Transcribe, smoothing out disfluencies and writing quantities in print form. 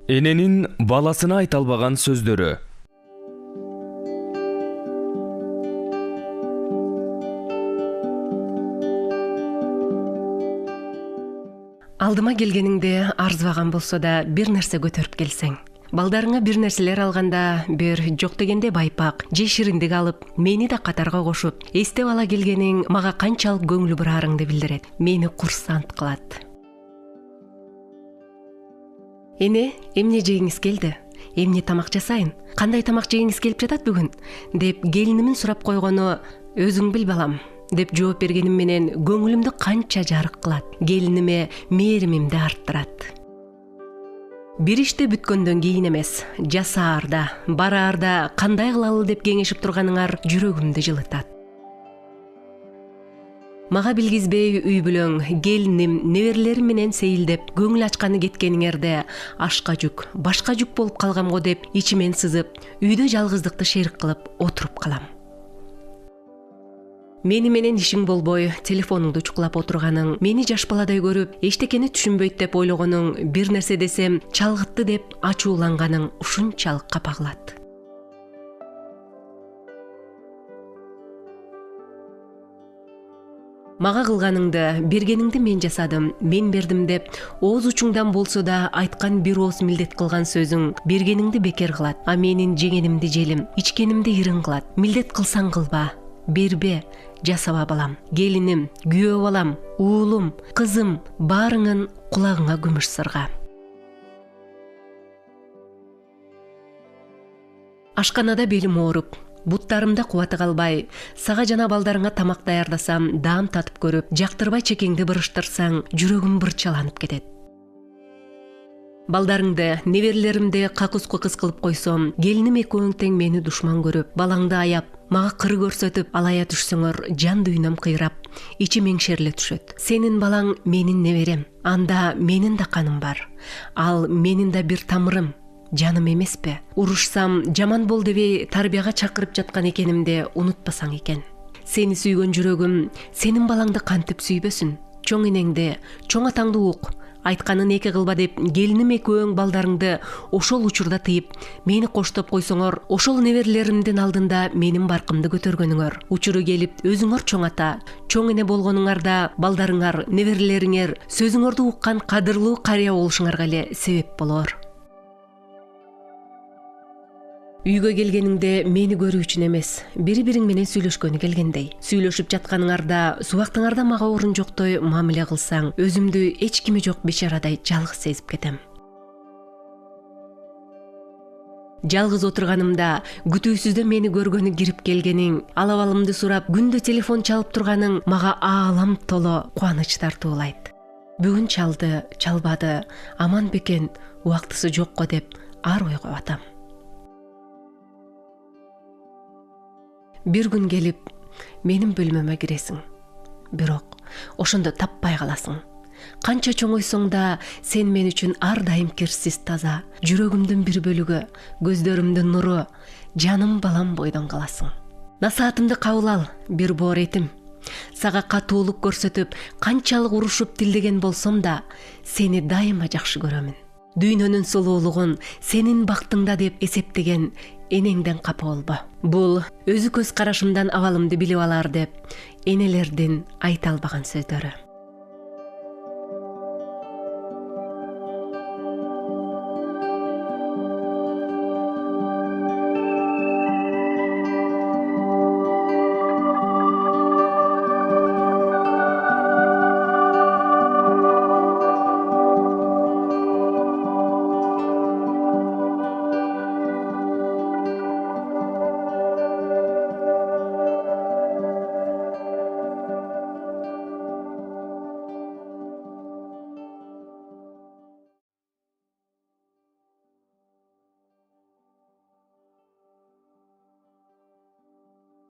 Эненин баласына айта албаган сөздөрү. Алдыма келгениңде арзыбаган болсо да бир нерсе көтөрүп келсең. Балдарыңа бир нерселер алганда бир жок дегенде байпак же шириндик алып, мени да катарга кошуп, эстеп ала келгениң мага канчалык көңүлү бураарыңды билдирет. Мени курсант кылат. Эне, эмне жегиңиз келди? Эмне тамак жасайын? Кандай тамак жегиңиз келип жатат бүгүн? Деп келинимин сурап койгону өзүң бил балам, деп жооп бергеним менен көңүлүмдү канча жарык кылат. Келиниме мээримимди арттырат. Бир иште бүткөндөн кийин эмес, жасаарда, бараарда кандай кылалы деп кеңешип турганыңар жүрөгүмдү жылытат. Мага билгизбей үй бүлөң, келиним, неберелерим менен сейилдеп, көңүл ачканы кеткениңерде ашка жүк, башка жүк болуп калгам го деп ичимен сызып, үйдө жалгыздыкты шерик кылып отуруп калам. Мени менен ишиң болбой, телефонуңду чукулап отурганың, мени жаш баладай көрүп, эчтекени түшүнбөйт деп ойлогонуң, бир нерсе десем чалгытты деп ачууланганың ушунчалык капа кылат. Мага кылганыңды, бергениңди мен жасадым, мен бердим деп, ооз учуңдан болсо да айткан бир ооз милдет кылган сөзүң бергениңди бекер кылат. А менин жегенимди желим, ичкенимди ирин кылат. Милдет кылсаң кылба, бербе, жасаба балам. Келиним, күйөө балам, уулум, кызым, баарыңын кулагыңа күмүш сырга. Ашканада белим ооруп, буттарымда кубаты калбай, сага жана балдарыңа тамак даярдасам, даам татып көрүп, жактырбай чекеңди бырыштырсаң, жүрөгүм бырчаланып кетет. Балдарыңды, неберелеримди какус-кукус кылып койсом, келиним экөөң тең мени душман көрүп, балаңды аяп, мага кыр көрсөтүп, алая түшсөңөр, жан дүйнөм кыйрап, ичим эңшериле түшөт. Сенин балаң менин неберем, анда менин да каным бар. Ал менин да бир тамырым, жаным эмеспи? Урушсам, жаман бол дебей тарбияга чакырып жаткан экенимди унутпасаң экен. Сени сүйгөн жүрөгүм сенин балаңды кантип сүйбөсүн? Чоң энеңди, чоң атаңды ук. Айтканын эки кылба деп келиним экөөң балдарыңды ошол учурда тыйып, мени коштоп койсоңор, ошол неберелеримдин алдында менин баркымды көтөргөнүңөр. Учуру келип өзүңөр чоң ата, чоң эне болгонуңарда балдарыңар, неберелериңер сөзүңөрдү уккан кадырлуу карыя болушуңарга эле себеп болоор. Үйгө келгениңде мени көрүү үчүн эмес, бири-бириң менен сүйлөшкөнү келгендей. Сүйлөшүп жатканыңарда, субактыңарда мага орун жоктой мамиле кылсаң, өзүмдү эч кими жок бечарадай жалгыз сезип кетем. Жалгыз отурганымда, күтүүсүздө мени көргөнү кирип келгениң, алабалымды сурап, күндө телефон чалып турганың мага аалам толо кубаныч тартуулайт. Бүгүн чалды, чалбады, аман бекен, убактысы жокко деп ар ойго батам. Бир күн келип, менин бөлмөмө киресиң. Бирок, ошондо таппай каласың. Канча чоңойсоң да, сен мен үчүн ар дайым кирсиз таза, жүрөгүмдүн бир бөлүгү, көздөрүмдүн нуру, жаным балам бойдон каласың. Насаатымды кабыл ал, бир боор этим. Сага катуулук көрсөтүп, канчалык урушуп тилдеген болсом да, сени дайыма жакшы көрөмүн. Дүйнөнүн сулуулугун сенин бактыңда деп эсептеген энеңден капа болбо. Бул өзү көз карашымдан абалымды билип алар деп энелердин айта албаган сөздөрү.